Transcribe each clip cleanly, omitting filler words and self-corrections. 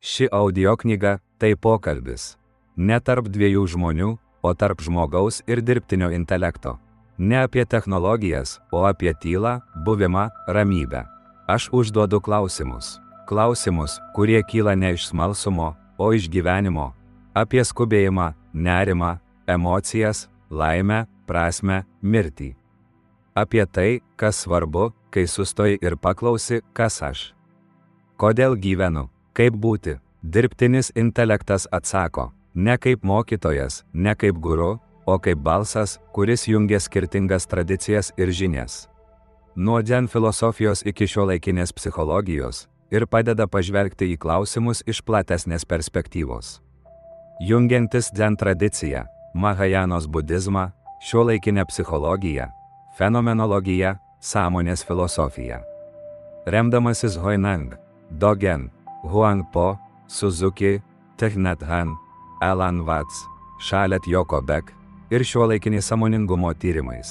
Ši audio knyga – tai pokalbis. Ne tarp dviejų žmonių, o tarp žmogaus ir dirbtinio intelekto. Ne apie technologijas, o apie tylą, buvimą, ramybę. Aš užduodu klausimus. Klausimus, kurie kyla ne iš smalsumo, o iš gyvenimo. Apie skubėjimą, nerimą, emocijas, laimę, prasmę, mirtį. Apie tai, kas svarbu, kai sustoji ir paklausi, kas aš. Kodėl gyvenu, kaip būti. Dirbtinis intelektas atsako, ne kaip mokytojas, ne kaip guru, o kaip balsas, kuris jungia skirtingas tradicijas ir žinias. Nuo dzen filosofijos iki šiuolaikinės psichologijos ir padeda pažvelgti į klausimus iš platesnės perspektyvos. Jungiantis dzen tradiciją, Mahajanos budizmą, šiuolaikinę psichologiją, fenomenologiją, sąmonės filosofiją. Remdamasis Huineng, Dogen, Huangpo, Suzuki, Thich Nhat Hanh, Alan Watts, Shalet Jokobek ir šiuolaikiniai sąmoningumo tyrimais.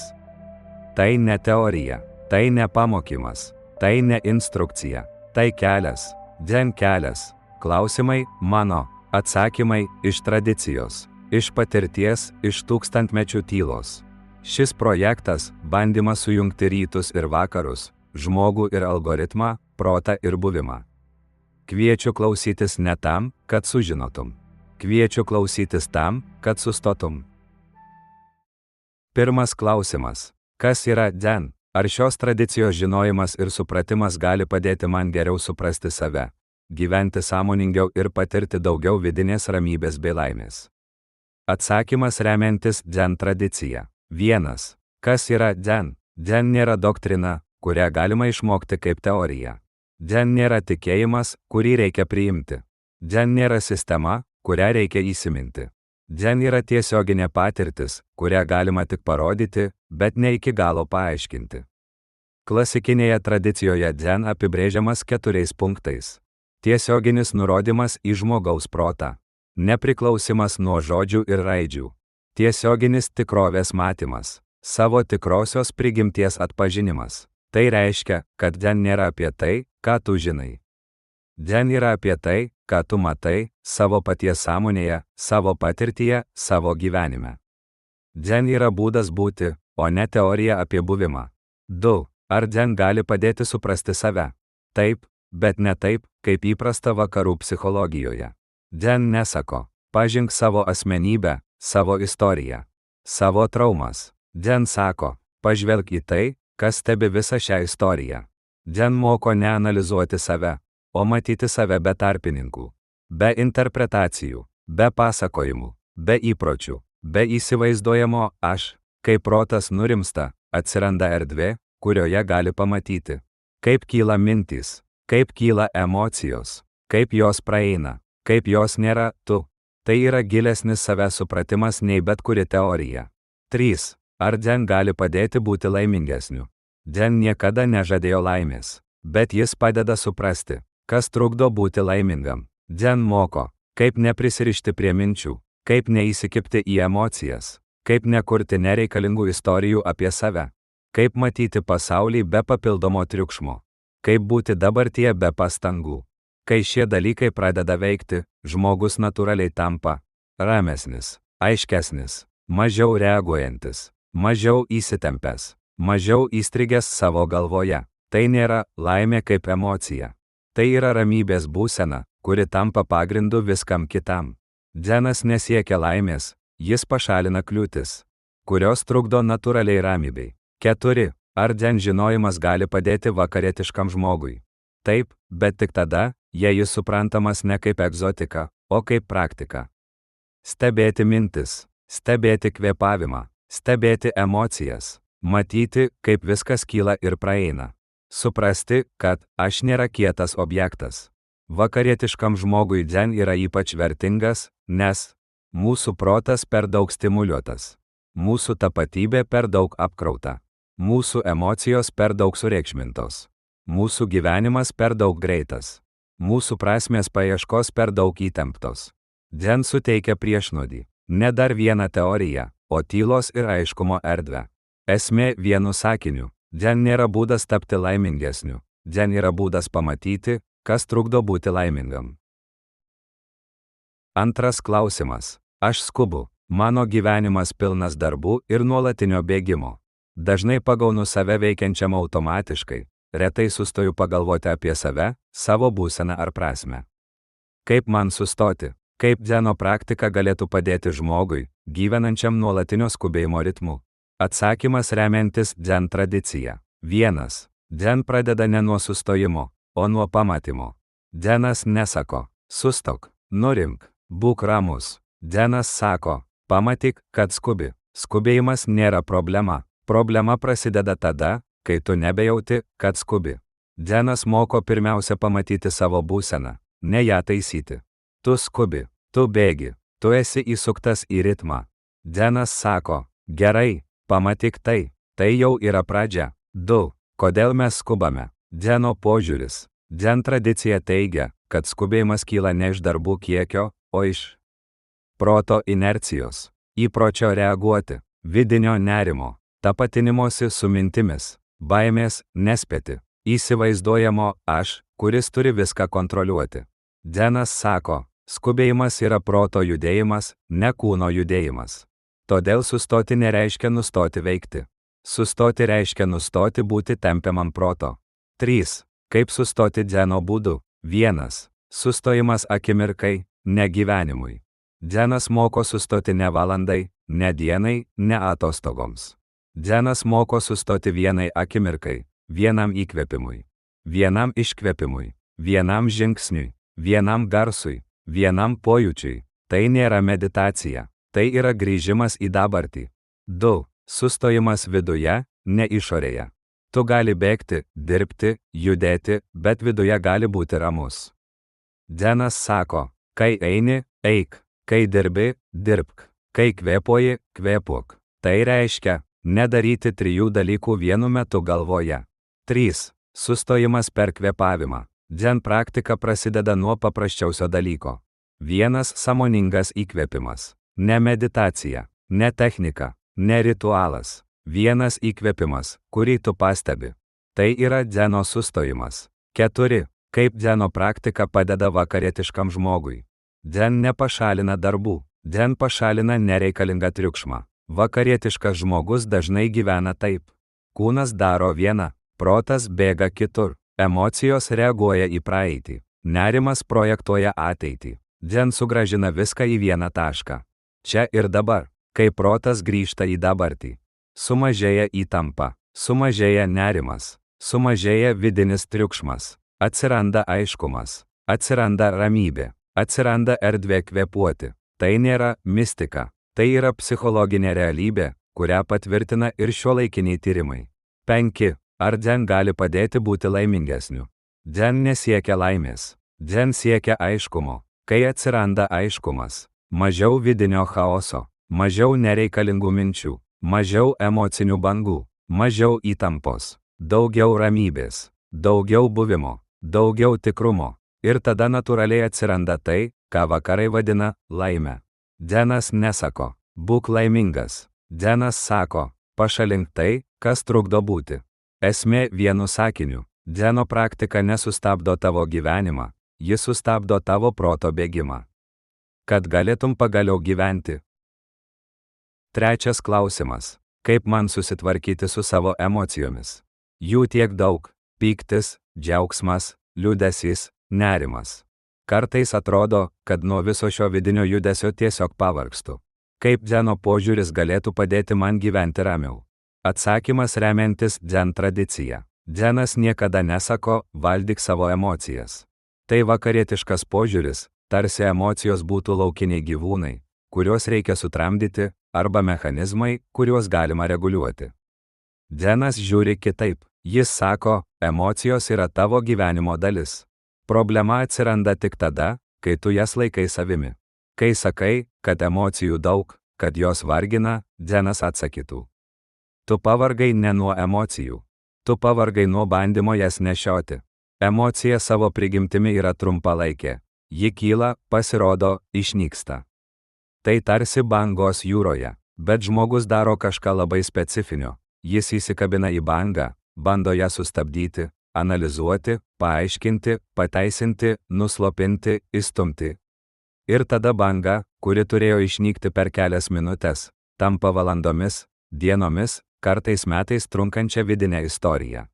Tai ne teorija, tai ne pamokymas, tai ne instrukcija, tai kelias, dzen kelias, klausimai mano, atsakymai iš tradicijos, iš patirties, iš tūkstantmečių tylos. Šis projektas – bandymas sujungti rytus ir vakarus, žmogų ir algoritmą, protą ir buvimą. Kviečiu klausytis ne tam, kad sužinotum. Kviečiu klausytis tam, kad sustotum. Pirmas klausimas. Kas yra dzen? Ar šios tradicijos žinojimas ir supratimas gali padėti man geriau suprasti save, gyventi sąmoningiau ir patirti daugiau vidinės ramybės bei laimės? Atsakymas remiantis dzen tradicija. 1. Kas yra dzen? Dzen nėra doktrina, kurią galima išmokti kaip teorija. Dzen nėra tikėjimas, kurį reikia priimti. Dzen nėra sistema, kurią reikia įsiminti. Dzen yra tiesioginė patirtis, kurią galima tik parodyti, bet ne iki galo paaiškinti. Klasikinėje tradicijoje dzen apibrėžiamas 4 punktais. Tiesioginis nurodymas į žmogaus protą. Nepriklausimas nuo žodžių ir raidžių. Tiesioginis tikrovės matymas. Savo tikrosios prigimties atpažinimas. Tai reiškia, kad dzen nėra apie tai, ką tu žinai. Dzen yra apie tai, ką tu matai, savo paties sąmonėje, savo patirtyje, savo gyvenime. Dzen yra būdas būti, o ne teorija apie buvimą. 2. Ar dzen gali padėti suprasti save? Taip, bet ne taip, kaip įprasta vakarų psichologijoje. Dzen nesako, pažink savo asmenybę, savo istoriją, savo traumas. Dzen sako, pažvelk į tai, kas stebi visą šią istoriją. Dzen moko neanalizuoti save, o matyti save be tarpininkų, be interpretacijų, be pasakojimų, be įpročių, be įsivaizduojamo aš. Kai protas nurimsta, atsiranda erdvė, kurioje gali pamatyti, kaip kyla mintys, kaip kyla emocijos, kaip jos praeina, kaip jos nėra tu. Tai yra gilesnis savęs supratimas nei bet kuri teorija. 3. Ar dzen gali padėti būti laimingesniu? Dzen niekada nežadėjo laimės, bet jis padeda suprasti, kas trukdo būti laimingam. Dzen moko, kaip neprisirišti prie minčių, kaip neįsikibti į emocijas, kaip nekurti nereikalingų istorijų apie save, kaip matyti pasaulį be papildomo triukšmo, kaip būti dabartyje be pastangų. Kai šie dalykai pradeda veikti, žmogus natūraliai tampa ramesnis, aiškesnis, mažiau reaguojantis, mažiau įsitempęs, mažiau įstrigęs savo galvoje. Tai nėra laimė kaip emocija. Tai yra ramybės būsena, kuri tampa pagrindu viskam kitam. Dzenas nesiekia laimės, jis pašalina kliūtis, kurios trukdo natūraliai ramybei. 4. Ar dzen žinojimas gali padėti vakarietiškam žmogui? Taip, bet tik tada, jei jis suprantamas ne kaip egzotika, o kaip praktika. Stebėti mintis, stebėti kvėpavimą, stebėti emocijas, matyti, kaip viskas kyla ir praeina. Suprasti, kad aš nėra kietas objektas. Vakarietiškam žmogui dzen yra ypač vertingas, nes mūsų protas per daug stimuliuotas, mūsų tapatybė per daug apkrauta, mūsų emocijos per daug sureikšmintos, mūsų gyvenimas per daug greitas, mūsų prasmės paieškos per daug įtemptos. Dzen suteikia priešnodį, ne dar vieną teoriją, o tylos ir aiškumo erdvę. Esmė vienu sakiniu. Dzen nėra būdas tapti laimingesniu, dzen yra būdas pamatyti, kas trukdo būti laimingam. Antras klausimas. Aš skubu. Mano gyvenimas pilnas darbų ir nuolatinio bėgimo. Dažnai pagaunu save veikiančiam automatiškai, retai sustoju pagalvoti apie save, savo būseną ar prasmę. Kaip man sustoti? Kaip dzeno praktika galėtų padėti žmogui, gyvenančiam nuolatinio skubėjimo ritmu? Atsakymas remiantis dzen tradicija. 1. Dzen pradeda ne nuo sustojimo, o nuo pamatymo. Dzenas nesako, sustok, nurimk, būk ramus. Dzenas sako, pamatyk, kad skubi. Skubėjimas nėra problema. Problema prasideda tada, kai tu nebejauti, kad skubi. Dzenas moko pirmiausia pamatyti savo būseną, ne ją taisyti. Tu skubi, tu bėgi, tu esi įsuktas į ritmą. Dzenas sako, gerai, pamatyk tai, tai jau yra pradžia. 2. Kodėl mes skubame? Dzeno požiūris. Dzen tradicija teigia, kad skubėjimas kyla ne iš darbų kiekio, o iš proto inercijos, įpročio reaguoti, vidinio nerimo, tapatinimosi su mintimis, baimės nespėti, įsivaizduojamo aš, kuris turi viską kontroliuoti. Dzenas sako, skubėjimas yra proto judėjimas, ne kūno judėjimas. Todėl sustoti nereiškia nustoti veikti. Sustoti reiškia nustoti būti tempiamam proto. 3. Kaip sustoti dzeno būdu? 1. Sustojimas akimirkai, ne gyvenimui. Dzenas moko sustoti ne valandai, ne dienai, ne atostogoms. Dzenas moko sustoti vienai akimirkai, vienam įkvėpimui, vienam iškvėpimui, vienam žingsniui, vienam garsui, vienam pojūčiui. Tai nėra meditacija, tai yra grįžimas į dabartį. 2. Sustojimas viduje, ne išorėje. Tu gali bėgti, dirbti, judėti, bet viduje gali būti ramus. Dzenas sako, kai eini, eik, kai dirbi, dirbk, kai kvėpuoji, kvėpuok. Tai reiškia, nedaryti 3 dalykų vienu metu galvoje. 3. Sustojimas per kvėpavimą. Dzen praktika prasideda nuo paprasčiausio dalyko. 1. Sąmoningas įkvėpimas. Ne meditacija, ne technika, ne ritualas. 1 įkvėpimas, kurį tu pastebi. Tai yra dzeno sustojimas. 4. Kaip dzeno praktika padeda vakarietiškam žmogui. Dzen nepašalina darbų, dzen pašalina nereikalingą triukšmą. Vakarietiškas žmogus dažnai gyvena taip. Kūnas daro vieną, protas bėga kitur, emocijos reaguoja į praeitį, nerimas projektuoja ateitį. Dzen sugrąžina viską į vieną tašką. Čia ir dabar, kai protas grįžta į dabartį. Sumažėja įtampa, sumažėja nerimas, sumažėja vidinis triukšmas, atsiranda aiškumas, atsiranda ramybė, atsiranda erdvė kvėpuoti. Tai nėra mistika, tai yra psichologinė realybė, kurią patvirtina ir šiuolaikiniai tyrimai. 5. Ar dzen gali padėti būti laimingesniu? Dzen nesiekia laimės, dzen siekia aiškumo. Kai atsiranda aiškumas, mažiau vidinio chaoso, mažiau nereikalingų minčių, mažiau emocinių bangų, mažiau įtampos, daugiau ramybės, daugiau buvimo, daugiau tikrumo. Ir tada natūraliai atsiranda tai, ką vakarai vadina laime. Dzenas nesako, būk laimingas. Dzenas sako, pašalink tai, kas trukdo būti. Esmė vienu sakiniu. Dzeno praktika nesustabdo tavo gyvenimą, jis sustabdo tavo proto bėgimą. Kad galėtum pagaliau gyventi. 3. klausimas. Kaip man susitvarkyti su savo emocijomis? Jų tiek daug – pyktis, džiaugsmas, liūdesys, nerimas. Kartais atrodo, kad nuo viso šio vidinio judesio tiesiog pavargstu. Kaip dzeno požiūris galėtų padėti man gyventi ramiau? Atsakymas remiantis dzen tradicija. Dzenas niekada nesako, valdyk savo emocijas. Tai vakarietiškas požiūris, tarsi emocijos būtų laukiniai gyvūnai, kuriuos reikia sutramdyti, arba mechanizmai, kuriuos galima reguliuoti. Dzenas žiūri kitaip. Jis sako, emocijos yra tavo gyvenimo dalis. Problema atsiranda tik tada, kai tu jas laikai savimi. Kai sakai, kad emocijų daug, kad jos vargina, dzenas atsakytų. Tu pavargai ne nuo emocijų. Tu pavargai nuo bandymo jas nešioti. Emocija savo prigimtimi yra trumpalaikė. Ji kyla, pasirodo, išnyksta. Tai tarsi bangos jūroje, bet žmogus daro kažką labai specifinio. Jis įsikabina į bangą, bando ją sustabdyti, analizuoti, paaiškinti, pateisinti, nuslopinti, įstumti. Ir tada banga, kuri turėjo išnykti per kelias minutės, tampa valandomis, dienomis, kartais metais trunkančia vidinė istorija.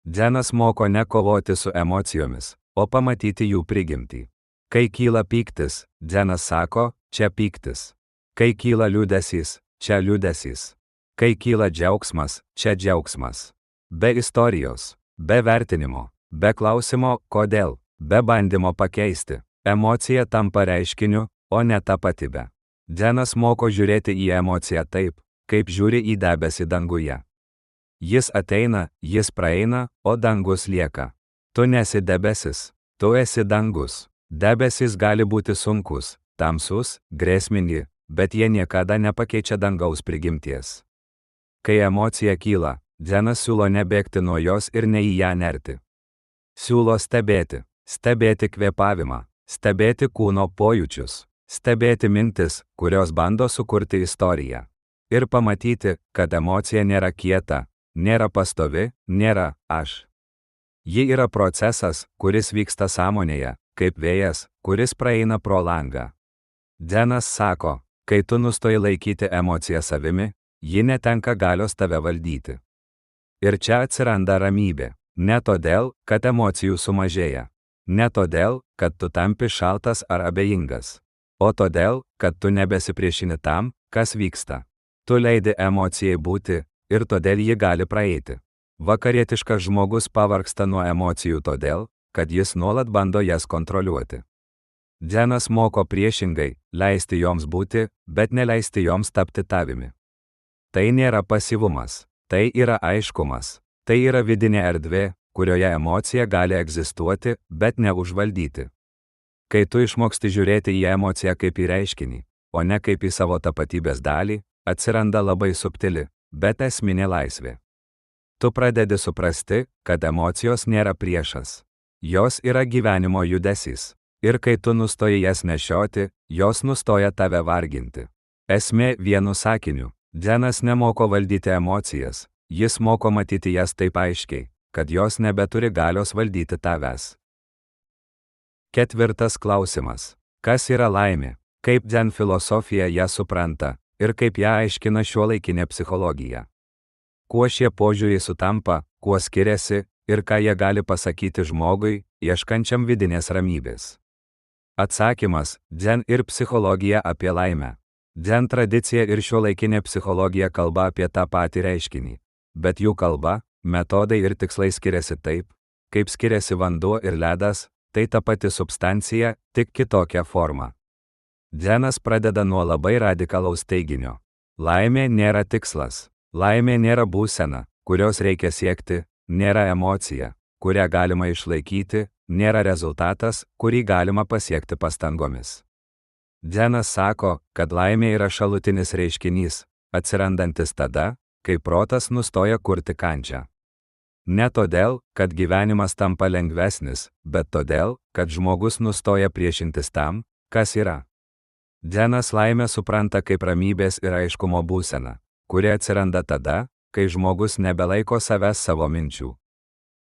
Dzenas moko ne kovoti su emocijomis, o pamatyti jų prigimtį. Kai kyla pyktis, Dzenas sako, čia pyktis. Kai kyla liūdesys, čia liūdesys. Kai kyla džiaugsmas, čia džiaugsmas. Be istorijos, be vertinimo, be klausimo, kodėl, be bandymo pakeisti, emocija tampa reiškiniu, o ne tapatybė. Dzenas moko žiūrėti į emociją taip, kaip žiūri į debesį danguje. Jis ateina, jis praeina, o dangus lieka. Tu nesi debesis, tu esi dangus. Debesys gali būti sunkus, tamsus, grėsmingi, bet jie niekada nepakeičia dangaus prigimties. Kai emocija kyla, Dzenas siūlo nebėgti nuo jos ir ne į ją nerti. Siūlo stebėti kvėpavimą, stebėti kūno pojūčius, stebėti mintis, kurios bando sukurti istoriją. Ir pamatyti, kad emocija nėra kieta, nėra pastovi, nėra aš. Ji yra procesas, kuris vyksta sąmonėje, kaip vėjas, kuris praeina pro langą. Dzenas sako, kai tu nustoji laikyti emociją savimi, ji netenka galios tave valdyti. Ir čia atsiranda ramybė. Ne todėl, kad emocijų sumažėja. Ne todėl, kad tu tampi šaltas ar abejingas. O todėl, kad tu nebesipriešini tam, kas vyksta. Tu leidi emocijai būti, ir todėl ji gali praeiti. Vakarietiškas žmogus pavargsta nuo emocijų todėl, kad jis nuolat bando jas kontroliuoti. Dzenas moko priešingai, leisti joms būti, bet neleisti joms tapti tavimi. Tai nėra pasyvumas, tai yra aiškumas, tai yra vidinė erdvė, kurioje emocija gali egzistuoti, bet neužvaldyti. Kai tu išmoksti žiūrėti į emociją kaip į reiškinį, o ne kaip į savo tapatybės dalį, atsiranda labai subtili, bet esminė laisvė. Tu pradedi suprasti, kad emocijos nėra priešas. Jos yra gyvenimo judesys. Ir kai tu nustoji jas nešioti, jos nustoja tave varginti. Esmė vienu sakiniu. Dzenas nemoko valdyti emocijas, jis moko matyti jas taip aiškiai, kad jos nebeturi galios valdyti tavęs. Ketvirtas klausimas. Kas yra laimė? Kaip dzen filosofija ją supranta ir kaip ją aiškina šiuolaikinė psichologija? Kuo šie požiūriai sutampa, kuo skiriasi ir ką jie gali pasakyti žmogui, ieškančiam vidinės ramybės? Atsakymas – dzen ir psichologija apie laimę. Dzen tradicija ir šiuolaikinė psichologija kalba apie tą patį reiškinį, bet jų kalba, metodai ir tikslai skiriasi taip, kaip skiriasi vanduo ir ledas, tai ta pati substancija, tik kitokia forma. Dzenas pradeda nuo labai radikalaus teiginio. Laimė nėra tikslas, laimė nėra būsena, kurios reikia siekti, nėra emocija, kurią galima išlaikyti, nėra rezultatas, kurį galima pasiekti pastangomis. Dzenas sako, kad laimė yra šalutinis reiškinys, atsirandantis tada, kai protas nustoja kurti kančią. Ne todėl, kad gyvenimas tampa lengvesnis, bet todėl, kad žmogus nustoja priešintis tam, kas yra. Dzenas laimę supranta kaip ramybės ir aiškumo būseną, kuri atsiranda tada, kai žmogus nebelaiko savęs savo minčių,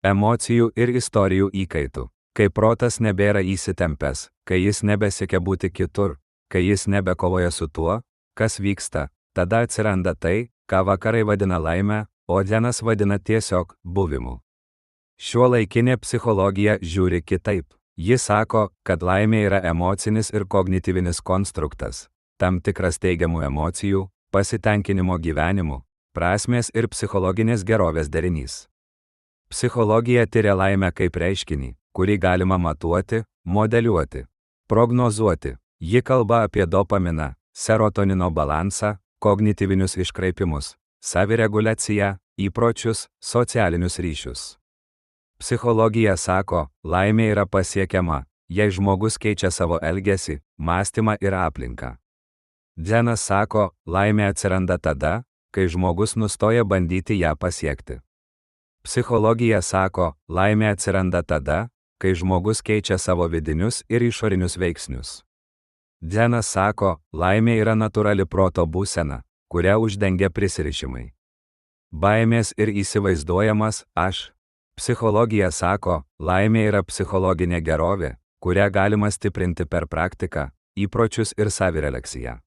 emocijų ir istorijų įkaitų, kai protas nebėra įsitempęs, kai jis nebesiekia būti kitur, kai jis nebekovoja su tuo, kas vyksta, tada atsiranda tai, ką vakarai vadina laime, o Dzenas vadina tiesiog buvimu. Šiuolaikinė psichologija žiūri kitaip. Ji sako, kad laimė yra emocinis ir kognityvinis konstruktas, tam tikras teigiamų emocijų, pasitenkinimo gyvenimu, prasmės ir psichologinės gerovės derinys. Psichologija tiria laimę kaip reiškinį, kurį galima matuoti, modeliuoti, prognozuoti. Ji kalba apie dopaminą, serotonino balansą, kognityvinius iškraipimus, savireguliaciją, įpročius, socialinius ryšius. Psichologija sako, laimė yra pasiekiama, jei žmogus keičia savo elgesį, mąstymą ir aplinką. Dzenas sako, laimė atsiranda tada, kai žmogus nustoja bandyti ją pasiekti. Psichologija sako, laimė atsiranda tada, kai žmogus keičia savo vidinius ir išorinius veiksnius. Dzenas sako, laimė yra natūrali proto būsena, kurią uždengia prisirišimai. Baimės ir įsivaizduojamas aš. Psichologija sako, laimė yra psichologinė gerovė, kurią galima stiprinti per praktiką, įpročius ir savirefleksiją.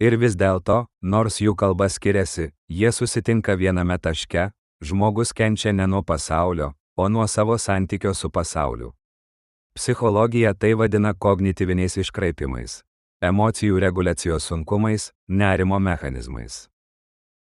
Ir vis dėlto, nors jų kalba skiriasi, jie susitinka viename taške: žmogus kenčia ne nuo pasaulio, o nuo savo santykio su pasauliu. Psichologija tai vadina kognityviniais iškraipimais, emocijų reguliacijos sunkumais, nerimo mechanizmais.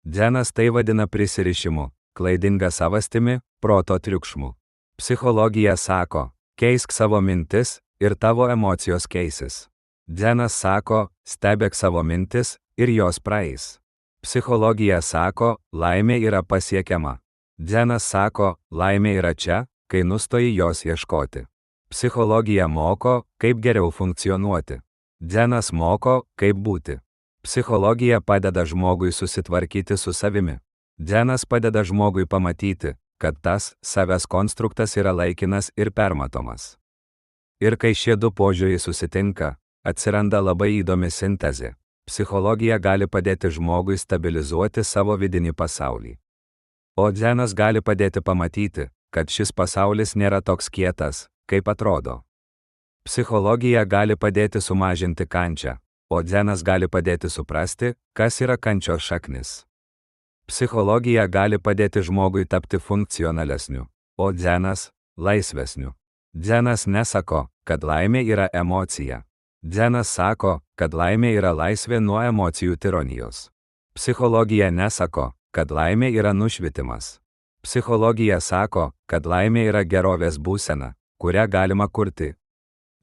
Dženas tai vadina prisirišimu, klaidinga savastimi, proto triukšmu. Psichologija sako: keisk savo mintis ir tavo emocijos keisis. Dženas sako: stebėk savo mintis ir jos praeis. Psichologija sako: laimė yra pasiekiama. Dženas sako: laimė yra čia, kai nustoji jos ieškoti. Psichologija moko, kaip geriau funkcionuoti. Dženas moko, kaip būti. Psichologija padeda žmogui susitvarkyti su savimi. Dženas padeda žmogui pamatyti, kad tas savęs konstruktas yra laikinas ir permatomas. Ir kai šie du požiūriai susitinka, atsiranda labai įdomi sintezė. Psichologija gali padėti žmogui stabilizuoti savo vidinį pasaulį. O Dženas gali padėti pamatyti, kad šis pasaulis nėra toks kietas, kaip atrodo. Psichologija gali padėti sumažinti kančią, o Dženas gali padėti suprasti, kas yra kančios šaknis. Psichologija gali padėti žmogui tapti funkcionalesniu, o Dženas – laisvesniu. Dženas nesako, kad laimė yra emocija. Dženas sako, kad laimė yra laisvė nuo emocijų tironijos. Psichologija nesako, kad laimė yra nušvitimas. Psichologija sako, kad laimė yra gerovės būsena, kurią galima kurti.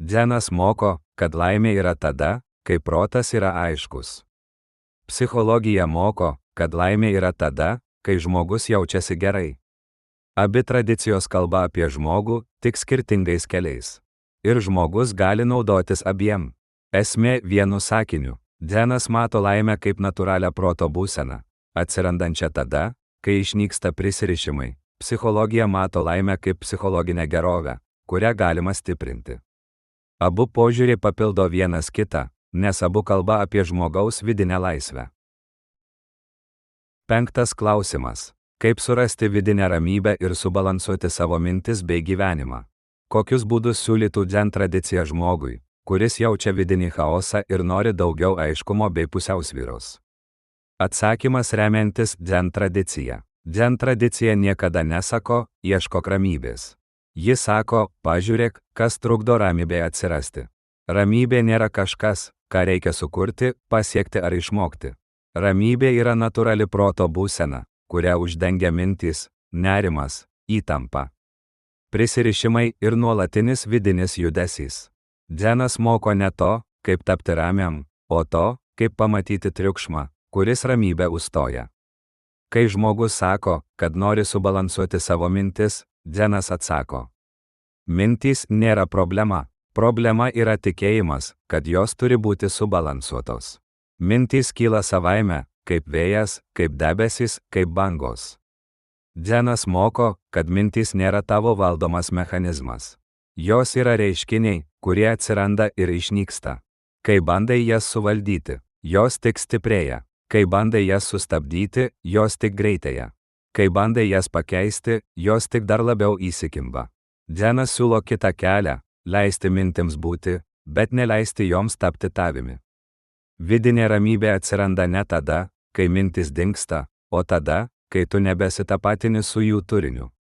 Dženas moko, kad laimė yra tada, kai protas yra aiškus. Psichologija moko, kad laimė yra tada, kai žmogus jaučiasi gerai. Abi tradicijos kalba apie žmogų, tik skirtingais keliais. Ir žmogus gali naudotis abiem. Esmė vienu sakiniu: Dženas mato laimę kaip natūralią proto būseną, atsirandančią tada, kai išnyksta prisirišimai. Psichologija mato laimę kaip psichologinę gerovę, kurią galima stiprinti. Abu požiūriai papildo vienas kitą, nes abu kalba apie žmogaus vidinę laisvę. 5. klausimas. Kaip surasti vidinę ramybę ir subalansuoti savo mintis bei gyvenimą? Kokius būdus siūlytų Dzen tradicija žmogui, kuris jaučia vidinį chaosą ir nori daugiau aiškumo bei pusiausvyros? Atsakymas remiantis Dzen tradicija. Dzen tradicija niekada nesako: ieškok ramybės. Ji sako: pažiūrėk, kas trukdo ramybei atsirasti. Ramybė nėra kažkas, ką reikia sukurti, pasiekti ar išmokti. Ramybė yra natūrali proto būsena, kurią uždengia mintys, nerimas, įtampa, prisirišimai ir nuolatinis vidinis judesys. Dzenas moko ne to, kaip tapti ramiam, o to, kaip pamatyti triukšmą, kuris ramybę užstoja. Kai žmogus sako, kad nori subalansuoti savo mintis, Dzenas atsako: mintys nėra problema. Problema yra tikėjimas, kad jos turi būti subalansuotos. Mintys kyla savaime, kaip vėjas, kaip debesis, kaip bangos. Dzenas moko, kad mintys nėra tavo valdomas mechanizmas. Jos yra reiškiniai, kurie atsiranda ir išnyksta. Kai bandai jas suvaldyti, jos tik stiprėja. Kai bandai jas sustabdyti, jos tik greitėja. Kai bandai jas pakeisti, jos tik dar labiau įsikimba. Dzenas siūlo kitą kelią: leisti mintims būti, bet neleisti joms tapti tavimi. Vidinė ramybė atsiranda ne tada, kai mintis dingsta, o tada, kai tu nebesitapatini su jų turiniu.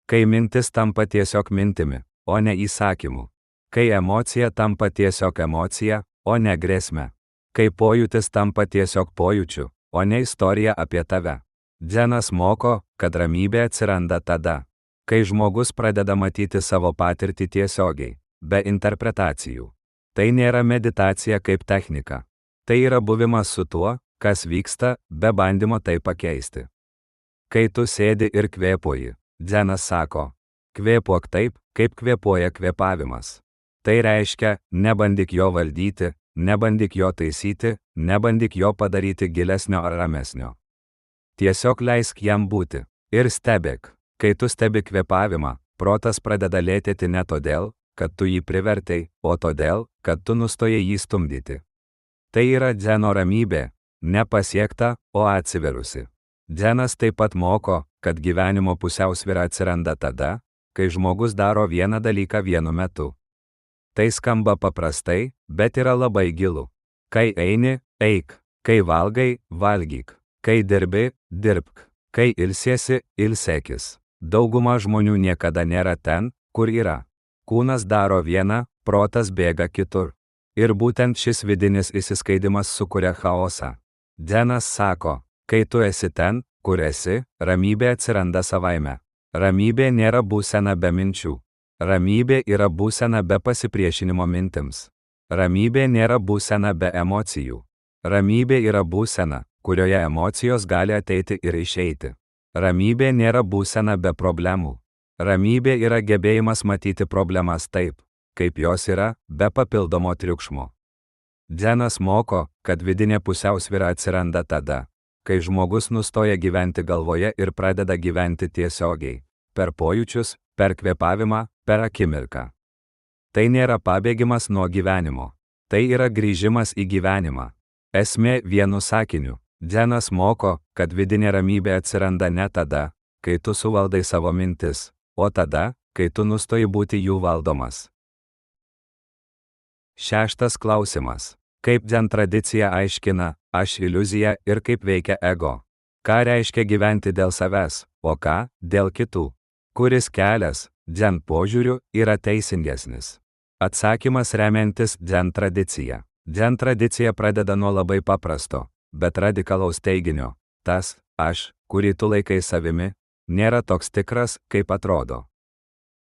Kai mintis tampa tiesiog mintimi, o ne įsakymu. Kai emocija tampa tiesiog emocija, o ne grėsme. Kai pojūtis tampa tiesiog pojūčiu, o ne istorija apie tave. Dzenas moko, kad ramybė atsiranda tada, kai žmogus pradeda matyti savo patirtį tiesiogiai, be interpretacijų. Tai nėra meditacija kaip technika. Tai yra buvimas su tuo, kas vyksta, be bandymo tai pakeisti. Kai tu sėdi ir kvėpuoji, Dzenas sako: kvėpuok taip, kaip kvėpuoja kvėpavimas. Tai reiškia: nebandyk jo valdyti, nebandyk jo taisyti, nebandyk jo padaryti gilesnio ar ramesnio. Tiesiog leisk jam būti. Ir stebėk. Kai tu stebi kvėpavimą, protas pradeda lėtėti ne todėl, kad tu jį privertei, o todėl, kad tu nustojai jį stumdyti. Tai yra Dzeno ramybė, nepasiekta, o atsiverusi. Dzenas taip pat moko, kad gyvenimo pusiausvyra atsiranda tada, kai žmogus daro vieną dalyką vienu metu. Tai skamba paprastai, bet yra labai gilu. Kai eini, eik. Kai valgai, valgyk. Kai dirbi, dirbk. Kai ilsiesi, ilsėkis. Dauguma žmonių niekada nėra ten, kur yra. Kūnas daro vieną, protas bėga kitur. Ir būtent šis vidinis įsiskaidimas sukuria chaosą. Dženas sako, kai tu esi ten, kur esi, ramybė atsiranda savaime. Ramybė nėra būsena be minčių. Ramybė yra būsena be pasipriešinimo mintims. Ramybė nėra būsena be emocijų. Ramybė yra būsena, kurioje emocijos gali ateiti ir išeiti. Ramybė nėra būsena be problemų. Ramybė yra gebėjimas matyti problemas taip, kaip jos yra, be papildomo triukšmo. Dženas moko, kad vidinė pusiausvyra atsiranda tada, kai žmogus nustoja gyventi galvoje ir pradeda gyventi tiesiogiai, per pojūčius, per kvėpavimą, per akimirką. Tai nėra pabėgimas nuo gyvenimo. Tai yra grįžimas į gyvenimą. Esmė vienu sakiniu. Dženas moko, kad vidinė ramybė atsiranda ne tada, kai tu suvaldai savo mintis, o tada, kai tu nustoji būti jų valdomas. 6 klausimas. Kaip dzen tradicija aiškina aš iliuziją ir kaip veikia ego? Ką reiškia gyventi dėl savęs, o ką dėl kitų? Kuris kelias, dzen požiūriu, yra teisingesnis? Atsakymas remiantis dzen tradicija. Dzen tradicija pradeda nuo labai paprasto, bet radikalaus teiginio. Tas aš, kurį tu laikai savimi, nėra toks tikras, kaip atrodo.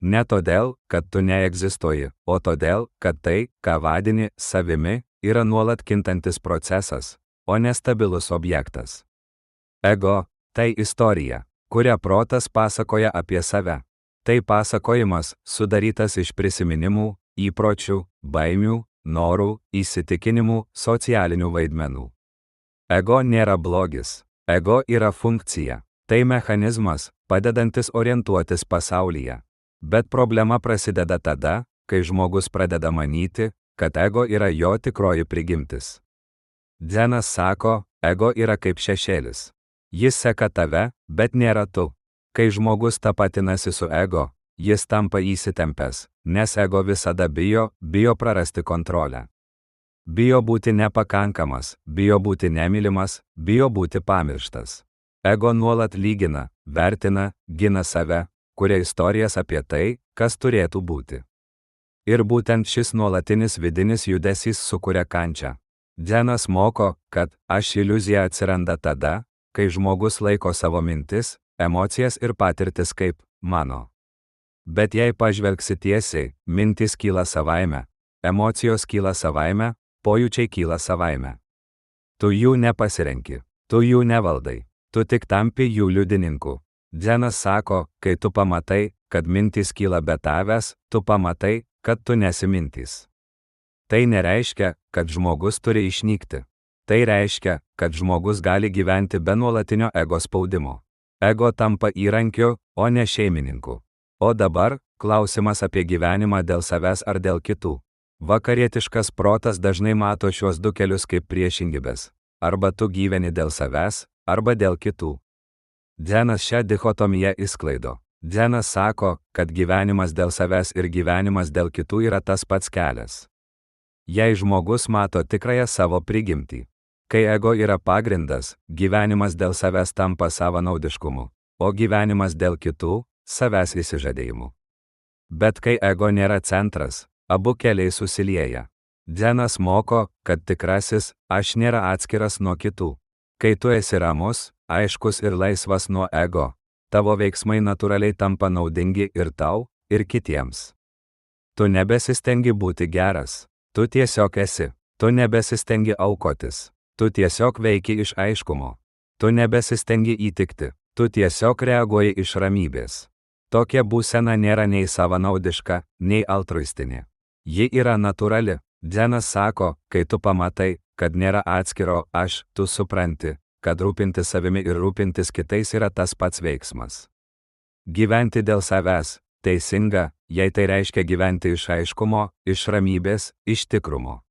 Ne todėl, kad tu neegzistuoji, o todėl, kad tai, ką vadini savimi, yra nuolat kintantis procesas, o nestabilus objektas. Ego – tai istorija, kurią protas pasakoja apie save. Tai pasakojimas, sudarytas iš prisiminimų, įpročių, baimių, norų, įsitikinimų, socialinių vaidmenų. Ego nėra blogis. Ego yra funkcija. Tai mechanizmas, padedantis orientuotis pasaulyje. Bet problema prasideda tada, kai žmogus pradeda manyti, kad ego yra jo tikroji prigimtis. Dženas sako, ego yra kaip šešėlis. Jis seka tave, bet nėra tu. Kai žmogus tapatinasi su ego, jis tampa įsitempęs, nes ego visada bijo prarasti kontrolę. Bijo būti nepakankamas, bijo būti nemylimas, bijo būti pamirštas. Ego nuolat lygina, vertina, gina save, kuria istorijas apie tai, kas turėtų būti. Ir būtent šis nuolatinis vidinis judesys sukuria kančią. Dženas moko, kad aš iliuzija atsiranda tada, kai žmogus laiko savo mintis, emocijas ir patirtis kaip mano. Bet jei pažvelgsi tiesiai, mintys kyla savaime, emocijos kyla savaime, pojūčiai kyla savaime. Tu jų nepasirenki, tu jų nevaldai, tu tik tampi jų liudininku. Dženas sako, kai tu pamatai, kad mintys kyla be tavęs, tu pamatai, kad tu nesi mintys. Tai nereiškia, kad žmogus turi išnykti. Tai reiškia, kad žmogus gali gyventi be nuolatinio ego spaudimo. Ego tampa įrankiu, o ne šeimininku. O dabar, klausimas apie gyvenimą dėl savęs ar dėl kitų. Vakarietiškas protas dažnai mato šiuos du kelius kaip priešingybes. Arba tu gyveni dėl savęs, arba dėl kitų. Dženas šią dichotomiją išsklaido. Dženas sako, kad gyvenimas dėl savęs ir gyvenimas dėl kitų yra tas pats kelias. Jei žmogus mato tikrąją savo prigimtį. Kai ego yra pagrindas, gyvenimas dėl savęs tampa savanaudiškumu, o gyvenimas dėl kitų – savęs įsižadėjimu. Bet kai ego nėra centras, abu keliai susilieja. Dženas moko, kad tikrasis aš nėra atskiras nuo kitų. Kai tu esi ramus, aiškus ir laisvas nuo ego, tavo veiksmai natūraliai tampa naudingi ir tau, ir kitiems. Tu nebesistengi būti geras, tu tiesiog esi, tu nebesistengi aukotis, tu tiesiog veiki iš aiškumo, tu nebesistengi įtikti, tu tiesiog reaguoji iš ramybės. Tokia būsena nėra nei savanaudiška, nei altruistinė. Ji yra natūrali. Dženas sako, kai tu pamatai, kad nėra atskiro aš, tu supranti, kad rūpintis savimi ir rūpintis kitais yra tas pats veiksmas. Gyventi dėl savęs – teisinga, jei tai reiškia gyventi iš aiškumo, iš ramybės, iš tikrumo.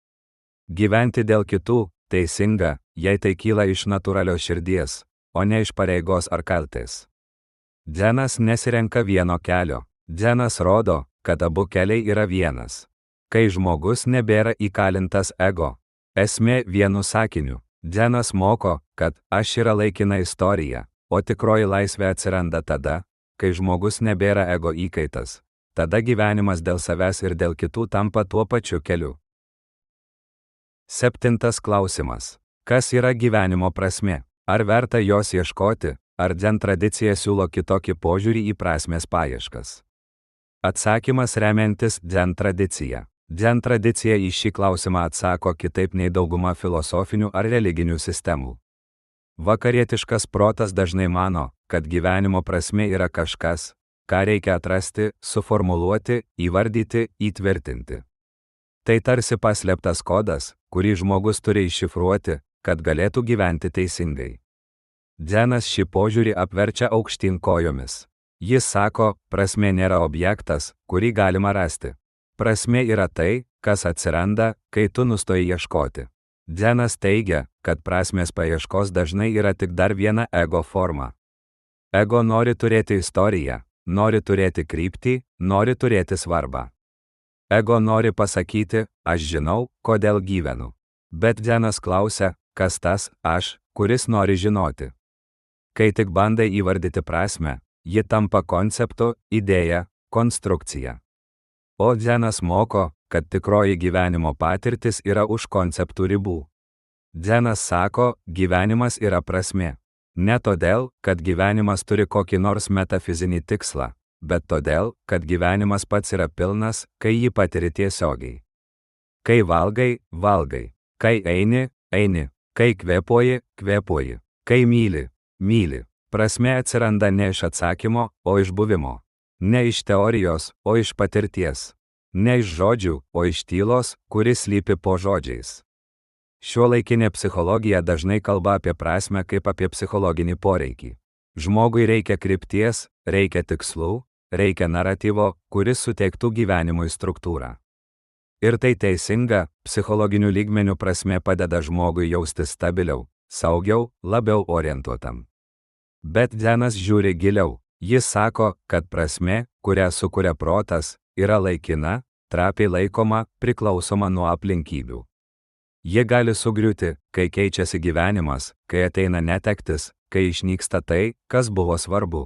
Gyventi dėl kitų – teisinga, jei tai kyla iš natūralios širdies, o ne iš pareigos ar kaltės. Dženas nesirenka vieno kelio. Dženas rodo, kad abu keliai yra vienas. kai žmogus nebėra įkalintas ego. Esmė vienu sakiniu. Dzenas moko, kad aš yra laikina istorija, o tikroji laisvė atsiranda tada, kai žmogus nebėra ego įkaitas. Tada gyvenimas dėl savęs ir dėl kitų tampa tuo pačiu keliu. 7 klausimas. Kas yra gyvenimo prasmė? Ar verta jos ieškoti, ar dzen tradicija siūlo kitokį požiūrį į prasmės paieškas? Atsakymas remiantis dzen tradicija. Dzen tradicija į šį klausimą atsako kitaip nei dauguma filosofinių ar religinių sistemų. Vakarietiškas protas dažnai mano, kad gyvenimo prasmė yra kažkas, ką reikia atrasti, suformuluoti, įvardyti, įtvirtinti. Tai tarsi paslėptas kodas, kurį žmogus turi iššifruoti, kad galėtų gyventi teisingai. Dzenas šį požiūrį apverčia aukštyn kojomis. Jis sako, prasmė nėra objektas, kurį galima rasti. Prasmė yra tai, kas atsiranda, kai tu nustoji ieškoti. Dzenas teigia, kad prasmės paieškos dažnai yra tik dar viena ego forma. Ego nori turėti istoriją, nori turėti kryptį, nori turėti svarbą. Ego nori pasakyti, aš žinau, kodėl gyvenu. Bet Dzenas klausia, kas tas aš, kuris nori žinoti. Kai tik bandai įvardyti prasmę, ji tampa konceptu, idėja, konstrukcija. O Dzenas moko, kad tikroji gyvenimo patirtis yra už konceptų ribų. Dzenas sako, gyvenimas yra prasmė. Ne todėl, kad gyvenimas turi kokį nors metafizinį tikslą, bet todėl, kad gyvenimas pats yra pilnas, kai jį patiri tiesiogiai. Kai valgai, valgai. Kai eini, eini. Kai kvėpuoji, kvėpuoji. Kai myli, myli. Prasmė atsiranda ne iš atsakymo, o iš buvimo. Ne iš teorijos, o iš patirties. Ne iš žodžių, o iš tylos, kuris slypi po žodžiais. Šiuolaikinė psichologija dažnai kalba apie prasmę kaip apie psichologinį poreikį. Žmogui reikia krypties, reikia tikslų, reikia naratyvo, kuris suteiktų gyvenimui struktūrą. Ir tai teisinga, psichologinių lygmenių prasmė padeda žmogui jaustis stabiliau, saugiau, labiau orientuotam. Bet Dzenas žiūri giliau. Jis sako, kad prasmė, kurią sukuria protas, yra laikina, trapiai laikoma, priklausoma nuo aplinkybių. Ji gali sugriūti, kai keičiasi gyvenimas, kai ateina netektis, kai išnyksta tai, kas buvo svarbu.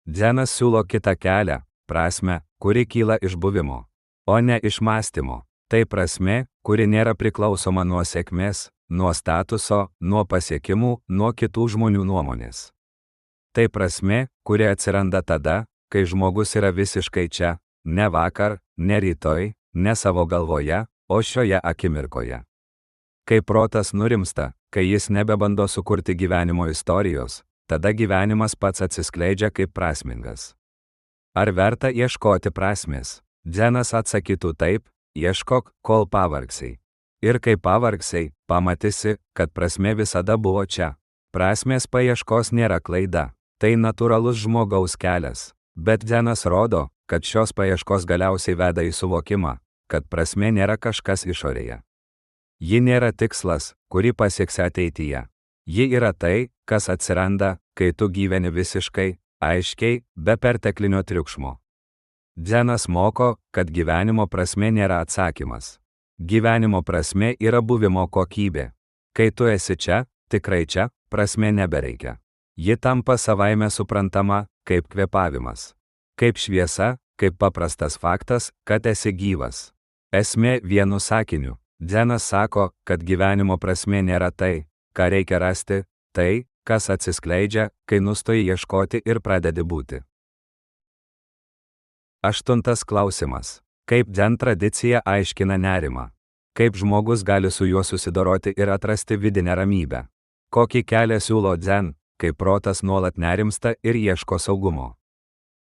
Dzenas siūlo kitą kelią, prasmę, kuri kyla iš buvimo, o ne iš mąstymo. Tai prasmė, kuri nėra priklausoma nuo sėkmės, nuo statuso, nuo pasiekimų, nuo kitų žmonių nuomonės. Tai prasmė, kuri atsiranda tada, kai žmogus yra visiškai čia, ne vakar, ne rytoj, ne savo galvoje, o šioje akimirkoje. Kai protas nurimsta, kai jis nebebando sukurti gyvenimo istorijos, tada gyvenimas pats atsiskleidžia kaip prasmingas. Ar verta ieškoti prasmės? Dzenas atsakytų taip, ieškok, kol pavargsiai. Ir kai pavargsiai, pamatysi, kad prasmė visada buvo čia. Prasmės paieškos nėra klaida. Tai natūralus žmogaus kelias, bet Dzenas rodo, kad šios paieškos galiausiai veda į suvokimą, kad prasmė nėra kažkas išorėje. Ji nėra tikslas, kurį pasieksi ateityje. Ji yra tai, kas atsiranda, kai tu gyveni visiškai, aiškiai, be perteklinio triukšmo. Dzenas moko, kad gyvenimo prasmė nėra atsakymas. Gyvenimo prasmė yra buvimo kokybė. Kai tu esi čia, tikrai čia, prasmė nebereikia. Ji tampa savaime suprantama, kaip kvėpavimas. Kaip šviesa, kaip paprastas faktas, kad esi gyvas. Esmė vienu sakiniu. Dzenas sako, kad gyvenimo prasmė nėra tai, ką reikia rasti, tai, kas atsiskleidžia, kai nustoji ieškoti ir pradedi būti. 8 klausimas. Kaip dzen tradicija aiškina nerimą? Kaip žmogus gali su juo susidoroti ir atrasti vidinę ramybę? Kokį kelią siūlo dzen, kai protas nuolat nerimsta ir ieško saugumo?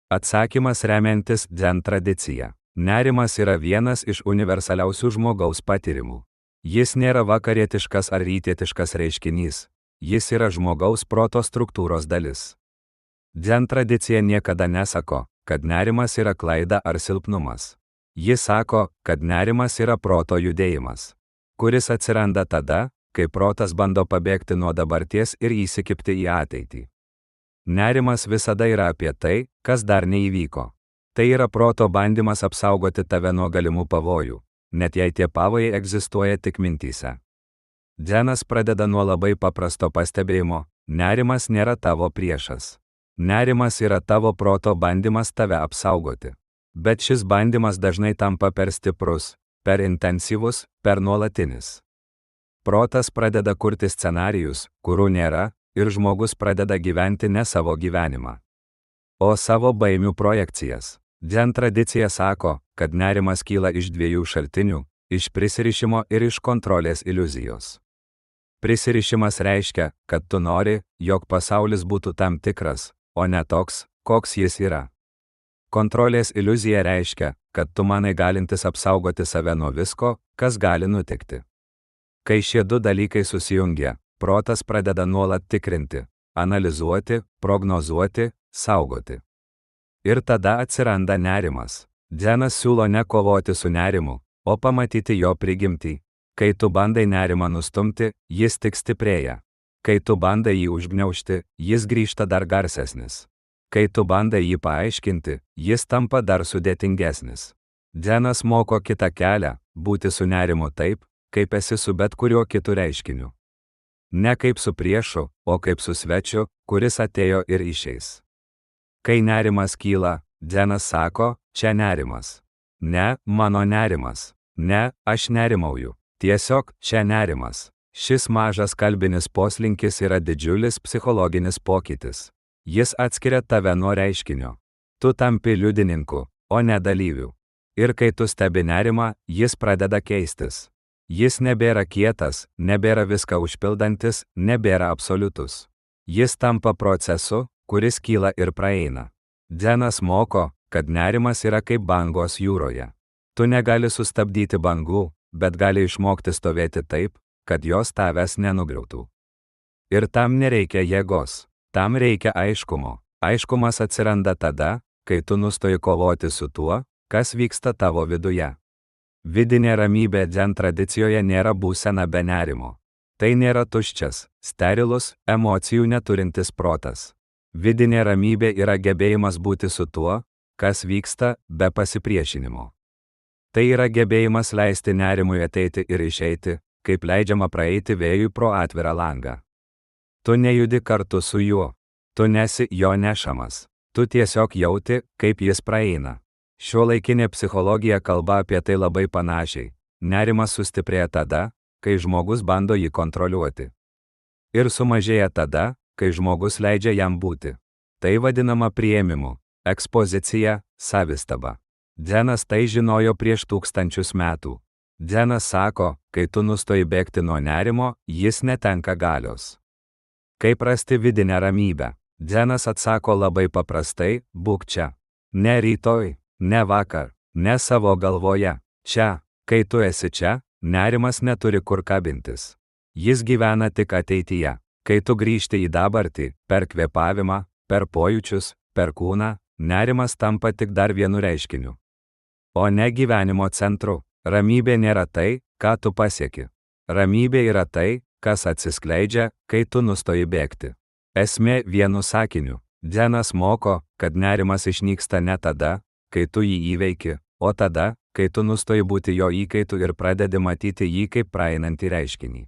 Atsakymas remiantis dzen tradicija. Nerimas yra vienas iš universaliausių žmogaus patyrimų. Jis nėra vakarietiškas ar rytietiškas reiškinys. Jis yra žmogaus proto struktūros dalis. Dzen tradicija niekada nesako, kad nerimas yra klaida ar silpnumas. Jis sako, kad nerimas yra proto judėjimas, kuris atsiranda tada, kai protas bando pabėgti nuo dabarties ir įsikibti į ateitį. Nerimas visada yra apie tai, kas dar neįvyko. Tai yra proto bandymas apsaugoti tave nuo galimų pavojų, net jei tie pavojai egzistuoja tik mintyse. Dženas pradeda nuo labai paprasto pastebėjimo: nerimas nėra tavo priešas. Nerimas yra tavo proto bandymas tave apsaugoti. Bet šis bandymas dažnai tampa per stiprus, per intensyvus, per nuolatinis. Protas pradeda kurti scenarijus, kurių nėra, ir žmogus pradeda gyventi ne savo gyvenimą, o savo baimių projekcijas. Dzen tradicija sako, kad nerimas kyla iš dviejų šaltinių – iš prisirišimo ir iš kontrolės iliuzijos. Prisirišimas reiškia, kad tu nori, jog pasaulis būtų tam tikras, o ne toks, koks jis yra. Kontrolės iliuzija reiškia, kad tu manai galintis apsaugoti save nuo visko, kas gali nutikti. Kai šie du dalykai susijungia, protas pradeda nuolat tikrinti, analizuoti, prognozuoti, saugoti. Ir tada atsiranda nerimas. Dzenas siūlo ne kovoti su nerimu, o pamatyti jo prigimtį. Kai tu bandai nerimą nustumti, jis tik stiprėja. Kai tu bandai jį užgniaužti, jis grįžta dar garsesnis. Kai tu bandai jį paaiškinti, jis tampa dar sudėtingesnis. Dzenas moko kitą kelią – būti su nerimu taip, kaip esi su bet kuriuo kitu reiškiniu. Ne kaip su priešu, o kaip su svečiu, kuris atėjo ir išeis. Kai nerimas kyla, Dzenas sako, čia nerimas. Ne, mano nerimas. Ne, aš nerimauju. Tiesiog, čia nerimas. Šis mažas kalbinis poslinkis yra didžiulis psichologinis pokytis. Jis atskiria tave nuo reiškinio. Tu tampi liudininku, o ne dalyviu. Ir kai tu stebi nerimą, jis pradeda keistis. Jis nebėra kietas, nebėra viską užpildantis, nebėra absoliutus. Jis tampa procesu, kuris kyla ir praeina. Dzenas moko, kad nerimas yra kaip bangos jūroje. Tu negali sustabdyti bangų, bet gali išmokti stovėti taip, kad jos tavęs nenugriautų. Ir tam nereikia jėgos, tam reikia aiškumo. Aiškumas atsiranda tada, kai tu nustoji kovoti su tuo, kas vyksta tavo viduje. Vidinė ramybė Dzen tradicijoje nėra būsena be nerimo. Tai nėra tuščias, sterilus, emocijų neturintis protas. Vidinė ramybė yra gebėjimas būti su tuo, kas vyksta, be pasipriešinimo. Tai yra gebėjimas leisti nerimui ateiti ir išeiti, kaip leidžiama praeiti vėjui pro atvirą langą. Tu nejudi kartu su juo. Tu nesi jo nešamas. Tu tiesiog jauti, kaip jis praeina. Šiuolaikinė psichologija kalba apie tai labai panašiai. Nerimas sustiprėja tada, kai žmogus bando jį kontroliuoti. Ir sumažėja tada, kai žmogus leidžia jam būti. Tai vadinama priėmimu, ekspozicija, savistaba. Dzenas tai žinojo prieš 1000 metų. Dzenas sako, kai tu nustoji bėgti nuo nerimo, jis netenka galios. Kaip rasti vidinę ramybę? Dzenas atsako labai paprastai: būk čia. Ne rytoj, ne vakar, ne savo galvoje. Čia, kai tu esi čia, nerimas neturi kur kabintis. Jis gyvena tik ateityje. Kai tu grįžti į dabartį, per kvėpavimą, per pojūčius, per kūną, nerimas tampa tik dar vienu reiškiniu. O ne gyvenimo centru. Ramybė nėra tai, ką tu pasieki. Ramybė yra tai, kas atsiskleidžia, kai tu nustoji bėgti. Esmė vienu sakiniu. Dzenas moko, kad nerimas išnyksta ne tada, kai tu jį įveiki, o tada, kai tu nustoji būti jo įkaitu ir pradedi matyti jį kaip praeinantį reiškinį.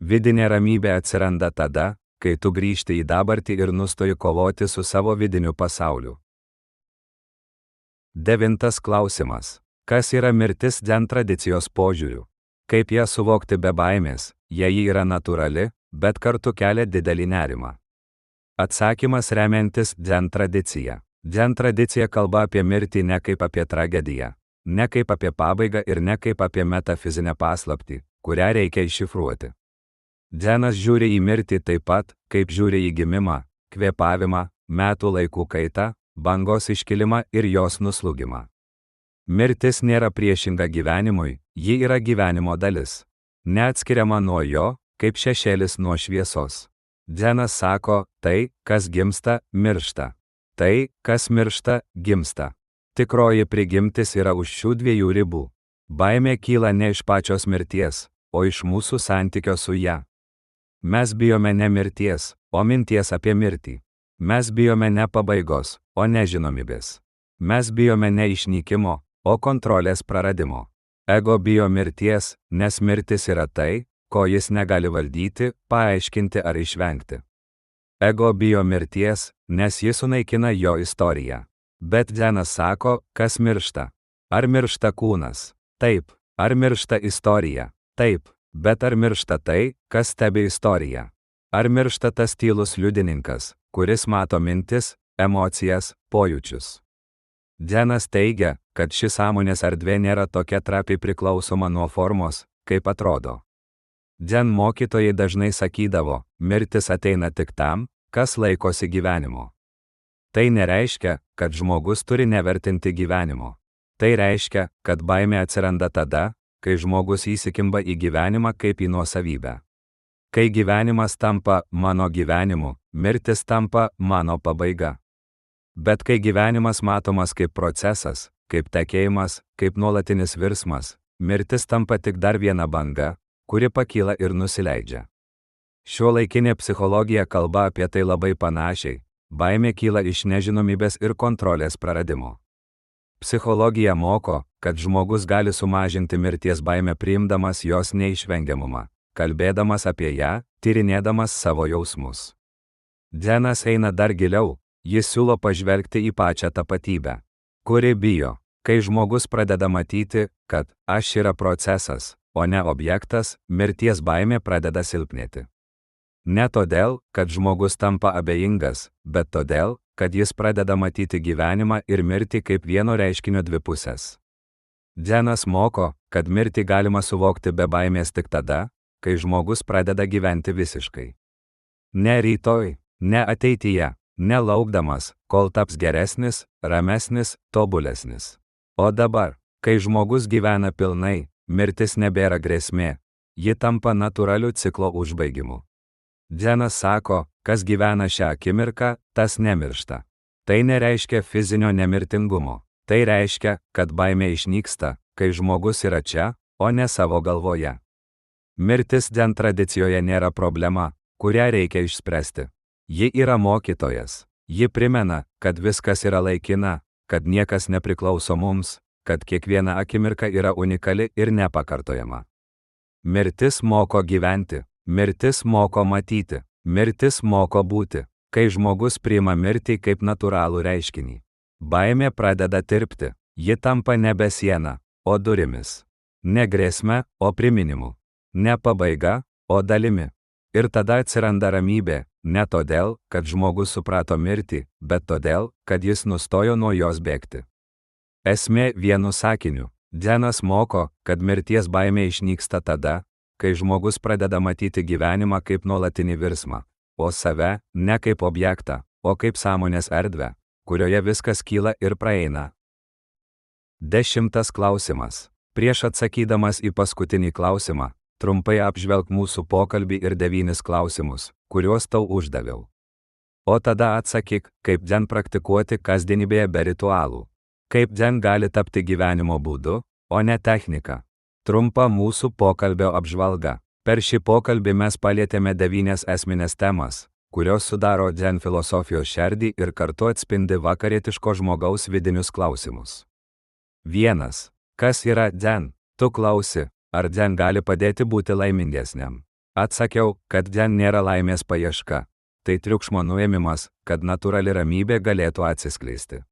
Vidinė ramybė atsiranda tada, kai tu grįžti į dabartį ir nustoji kovoti su savo vidiniu pasauliu. 9 klausimas. Kas yra mirtis Dzen tradicijos požiūriu? Kaip ją suvokti be baimės, jei ji yra natūrali, bet kartu kelia didelį nerimą? Atsakymas remiantis Dzen tradicija. Dzen tradicija kalba apie mirtį ne kaip apie tragediją, ne kaip apie pabaigą ir ne kaip apie metafizinę paslaptį, kurią reikia iššifruoti. Dzenas žiūri į mirtį taip pat, kaip žiūri į gimimą, kvėpavimą, metų laikų kaitą, bangos iškilimą ir jos nuslūgimą. Mirtis nėra priešinga gyvenimui, ji yra gyvenimo dalis. Neatskiriama nuo jo, kaip šešėlis nuo šviesos. Dzenas sako, tai, kas gimsta, miršta. Tai, kas miršta, gimsta. Tikroji prigimtis yra už šių dviejų ribų. Baimė kyla ne iš pačios mirties, o iš mūsų santykio su ja. Mes bijome ne mirties, o minties apie mirtį. Mes bijome ne pabaigos, o nežinomybės. Mes bijome ne išnykimo, o kontrolės praradimo. Ego bijo mirties, nes mirtis yra tai, ko jis negali valdyti, paaiškinti ar išvengti. Ego bijo mirties, nes jis sunaikina jo istoriją. Bet Dzenas sako, kas miršta. Ar miršta kūnas? Taip. Ar miršta istorija? Taip. Bet ar miršta tai, kas stebi istoriją? Ar miršta tas tylus liudininkas, kuris mato mintis, emocijas, pojūčius? Dzenas teigia, kad ši sąmonės erdvė nėra tokia trapiai priklausoma nuo formos, kaip atrodo. Dzen mokytojai dažnai sakydavo, mirtis ateina tik tam, kas laikosi gyvenimo. Tai nereiškia, kad žmogus turi nevertinti gyvenimo. Tai reiškia, kad baimė atsiranda tada, kai žmogus įsikimba į gyvenimą kaip į nuosavybę. Kai gyvenimas tampa mano gyvenimu, mirtis tampa mano pabaiga. Bet kai gyvenimas matomas kaip procesas, kaip tekėjimas, kaip nuolatinis virsmas, mirtis tampa tik dar viena banga, kuri pakyla ir nusileidžia. Šiuolaikinė psichologija kalba apie tai labai panašiai. Baimė kyla iš nežinomybės ir kontrolės praradimo. Psichologija moko, kad žmogus gali sumažinti mirties baimę priimdamas jos neišvengiamumą, kalbėdamas apie ją, tyrinėdamas savo jausmus. Dzenas eina dar giliau, jis siūlo pažvelgti į pačią tapatybę, kuri bijo, kai žmogus pradeda matyti, kad aš yra procesas, o ne objektas, mirties baimė pradeda silpnėti. Ne todėl, kad žmogus tampa abejingas, bet todėl, kad jis pradeda matyti gyvenimą ir mirtį kaip vieno reiškinio dvi pusės. Dzenas moko, kad mirtį galima suvokti be baimės tik tada, kai žmogus pradeda gyventi visiškai. Ne rytoj, ne ateityje, ne laukdamas, kol taps geresnis, ramesnis, tobulesnis. O dabar, kai žmogus gyvena pilnai, mirtis nebėra grėsmė, ji tampa natūraliu ciklo užbaigimu. Dzenas sako, kas gyvena šią akimirką, tas nemiršta. Tai nereiškia fizinio nemirtingumo. Tai reiškia, kad baimė išnyksta, kai žmogus yra čia, o ne savo galvoje. Mirtis Dzen tradicijoje nėra problema, kurią reikia išspręsti. Ji yra mokytojas. Ji primena, kad viskas yra laikina, kad niekas nepriklauso mums, kad kiekviena akimirka yra unikali ir nepakartojama. Mirtis moko gyventi. Mirtis moko matyti, mirtis moko būti, kai žmogus priima mirtį kaip natūralų reiškinį. Baimė pradeda tirpti, ji tampa nebe siena, o durimis. Ne grėsme, o priminimu. Ne pabaiga, o dalimi. Ir tada atsiranda ramybė, ne todėl, kad žmogus suprato mirtį, bet todėl, kad jis nustojo nuo jos bėgti. Esmė vienu sakiniu. Dzenas moko, kad mirties baimė išnyksta tada, kai žmogus pradeda matyti gyvenimą kaip nuolatinį virsmą, o save ne kaip objektą, o kaip sąmonės erdvę, kurioje viskas kyla ir praeina. 10 klausimas. Prieš atsakydamas į paskutinį klausimą, trumpai apžvelk mūsų pokalbį ir 9 klausimus, kuriuos tau uždaviau. O tada atsakyk, kaip Dzen praktikuoti kasdienybėje be ritualų. Kaip Dzen gali tapti gyvenimo būdu, o ne technika. Trumpa mūsų pokalbio apžvalga. Per šį pokalbį mes palietėme 9 esminės temas, kurios sudaro Dzen filosofijos šerdį ir kartu atspindi vakarietiško žmogaus vidinius klausimus. 1. Kas yra Dzen? Tu klausi, ar Dzen gali padėti būti laimingesniam? Atsakiau, kad Dzen nėra laimės paieška. Tai triukšmo nuėmimas, kad natūrali ramybė galėtų atsiskleisti.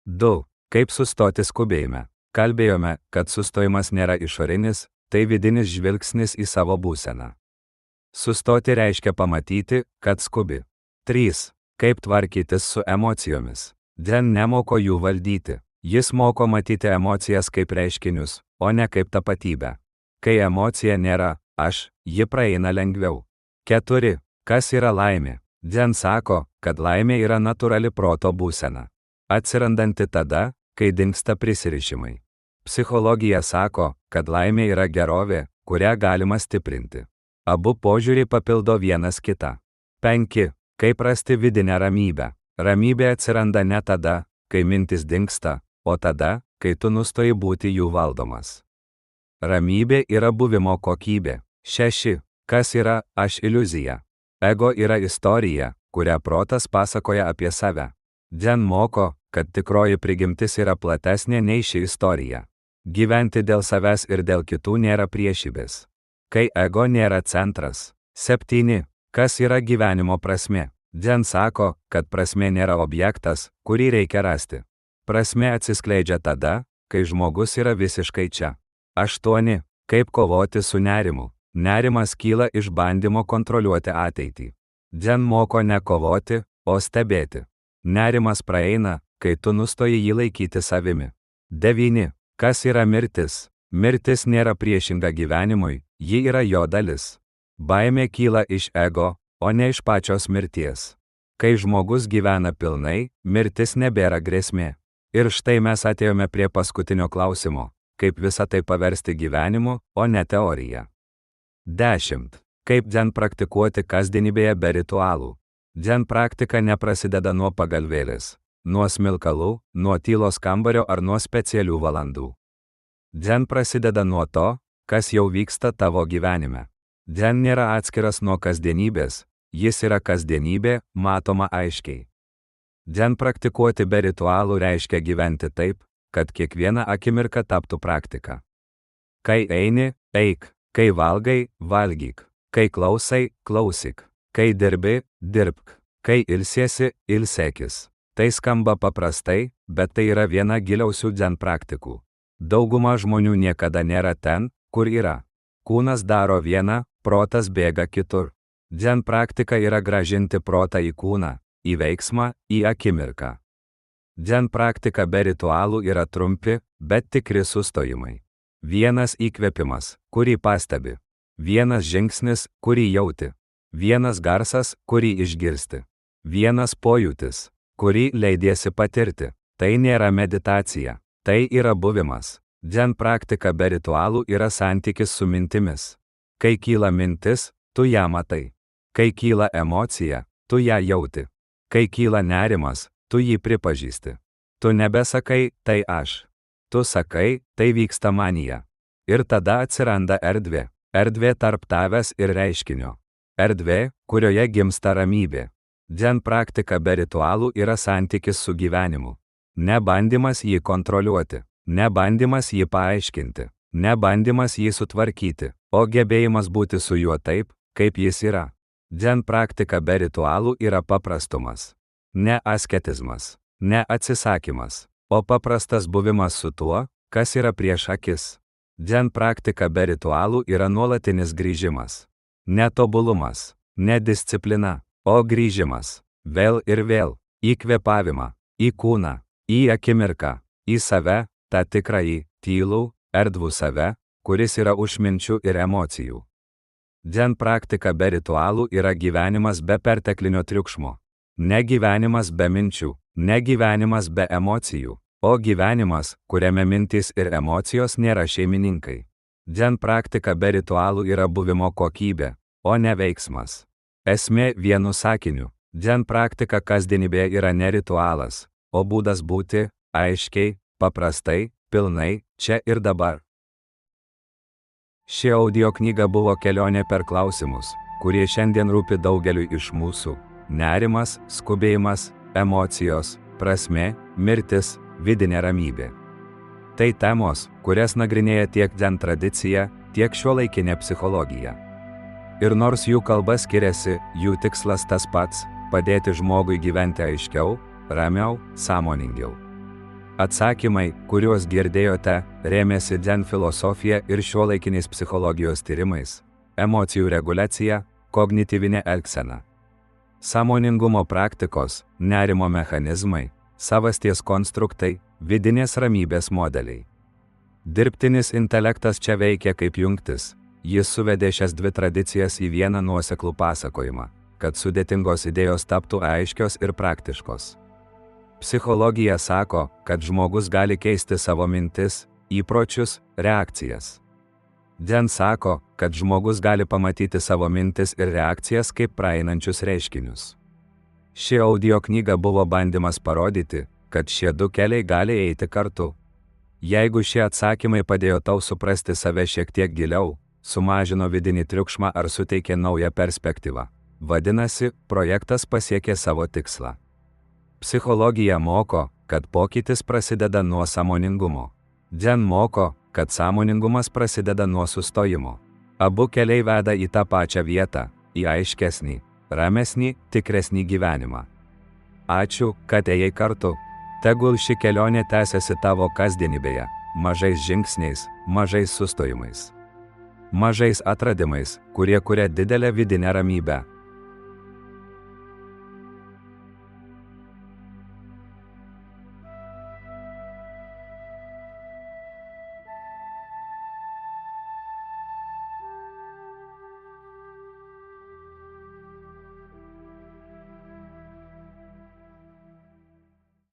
2. Kaip sustoti skubėjime? Kalbėjome, kad sustojimas nėra išorinis, tai vidinis žvilgsnis į savo būseną. Sustoti reiškia pamatyti, kad skubi. 3. Kaip tvarkytis su emocijomis? Dzen nemoko jų valdyti. Jis moko matyti emocijas kaip reiškinius, o ne kaip tapatybę. Kai emocija nėra aš, ji praeina lengviau. 4. Kas yra laimė? Dzen sako, kad laimė yra natūrali proto būsena. Atsirandanti tada, kai dingsta prisirišimai. Psichologija sako, kad laimė yra gerovė, kurią galima stiprinti. Abu požiūriai papildo vienas kitą. 5. Kaip rasti vidinę ramybę? Ramybė atsiranda ne tada, kai mintis dingsta, o tada, kai tu nustoji būti jų valdomas. Ramybė yra buvimo kokybė. 6. Kas yra aš iliuzija? Ego yra istorija, kurią protas pasakoja apie save. Dzen moko, kad tikroji prigimtis yra platesnė nei ši istorija. Gyventi dėl savęs ir dėl kitų nėra priešybės. Kai ego nėra centras. 7. Kas yra gyvenimo prasmė? Dzen sako, kad prasmė nėra objektas, kurį reikia rasti. Prasmė atsiskleidžia tada, kai žmogus yra visiškai čia. 8. Kaip kovoti su nerimu? Nerimas kyla iš bandymo kontroliuoti ateitį. Dzen moko ne kovoti, o stebėti. Nerimas praeina, kai tu nustoji jį laikyti savimi. 9. Kas yra mirtis? Mirtis nėra priešinga gyvenimui, ji yra jo dalis. Baimė kyla iš ego, o ne iš pačios mirties. Kai žmogus gyvena pilnai, mirtis nebėra grėsmė. Ir štai mes atėjome prie paskutinio klausimo. Kaip visą tai paversti gyvenimu, o ne teorija. 10. Kaip dzen praktikuoti kasdienybėje be ritualų? Dzen praktika neprasideda nuo pagalvėlės, nuo smilkalų, nuo tylos kambario ar nuo specialių valandų. Dzen prasideda nuo to, kas jau vyksta tavo gyvenime. Dzen nėra atskiras nuo kasdienybės, jis yra kasdienybė, matoma aiškiai. Dzen praktikuoti be ritualų reiškia gyventi taip, kad kiekviena akimirka taptų praktika. Kai eini, eik, kai valgai, valgyk, kai klausai, klausyk, kai dirbi, dirbk, kai ilsiesi, ilsėkis. Tai skamba paprastai, bet tai yra viena giliausių dzen praktikų. Dauguma žmonių niekada nėra ten, kur yra. Kūnas daro vieną, protas bėga kitur. Dzen praktika yra grąžinti protą į kūną, į veiksmą, į akimirką. Dzen praktika be ritualų yra trumpi, bet tikri sustojimai. Vienas įkvėpimas, kurį pastebi. Vienas žingsnis, kurį jauti. Vienas garsas, kurį išgirsti. Vienas pojūtis, kurį leidiesi patirti. Tai nėra meditacija, tai yra buvimas. Dzen praktika be ritualų yra santykis su mintimis. Kai kyla mintis, tu ją matai. Kai kyla emocija, tu ją jauti. Kai kyla nerimas, tu jį pripažįsti. Tu nebesakai, tai aš. Tu sakai, tai vyksta manyje. Ir tada atsiranda erdvė. Erdvė tarp tavęs ir reiškinio. Erdvė, kurioje gimsta ramybė. Dzen praktika be ritualų yra santykis su gyvenimu. Ne bandymas jį kontroliuoti, ne bandymas jį paaiškinti, ne bandymas jį sutvarkyti, o gebėjimas būti su juo taip, kaip jis yra. Dzen praktika be ritualų yra paprastumas. Ne asketizmas, ne atsisakymas, o paprastas buvimas su tuo, kas yra prieš akis. Dzen praktika be ritualų yra nuolatinis grįžimas. Ne tobulumas, ne disciplina, o grįžimas. Vėl ir vėl, į kvėpavimą, į kūną, į akimirką, į save, tą tikrąjį, tylų, erdvų save, kuris yra už minčių ir emocijų. Dzen praktika be ritualų yra gyvenimas be perteklinio triukšmo. Ne gyvenimas be minčių, ne gyvenimas be emocijų, o gyvenimas, kuriame mintys ir emocijos nėra šeimininkai. Dzen praktika be ritualų yra buvimo kokybė, o ne veiksmas. Esmė vienu sakiniu. Dzen praktika kasdienybėje yra ne ritualas, o būdas būti, aiškiai, paprastai, pilnai, čia ir dabar. Ši audio knyga buvo kelionė per klausimus, kurie šiandien rūpi daugeliui iš mūsų. Nerimas, skubėjimas, emocijos, prasmė, mirtis, vidinė ramybė. Tai temos, kurias nagrinėja tiek dzen tradicija, tiek šiuolaikinė psichologija. Ir nors jų kalba skiriasi, jų tikslas tas pats – padėti žmogui gyventi aiškiau, ramiau, sąmoningiau. Atsakymai, kuriuos girdėjote, rėmėsi dzen filosofija ir šiuolaikiniais psichologijos tyrimais, emocijų reguliacija, kognityvinė elgsena. Sąmoningumo praktikos, nerimo mechanizmai, savasties konstruktai, vidinės ramybės modeliai. Dirbtinis intelektas čia veikia kaip jungtis, jis suvedė šias dvi tradicijas į vieną nuoseklų pasakojimą, kad sudėtingos idėjos taptų aiškios ir praktiškos. Psichologija sako, kad žmogus gali keisti savo mintis, įpročius, reakcijas. Dzen sako, kad žmogus gali pamatyti savo mintis ir reakcijas kaip praeinančius reiškinius. Ši audio knyga buvo bandymas parodyti, kad šie du keliai gali eiti kartu. Jeigu šie atsakymai padėjo tau suprasti save šiek tiek giliau, sumažino vidinį triukšmą ar suteikė naują perspektyvą, vadinasi, projektas pasiekė savo tikslą. Psichologija moko, kad pokytis prasideda nuo sąmoningumo. Dzen moko, kad sąmoningumas prasideda nuo sustojimo. Abu keliai veda į tą pačią vietą, į aiškesnį, ramesnį, tikresnį gyvenimą. Ačiū, kad ėjai kartu. Tegul ši kelionė tęsiasi tavo kasdienybėje, mažais žingsniais, mažais sustojimais. Mažais atradimais, kurie kuria didelę vidinę ramybę.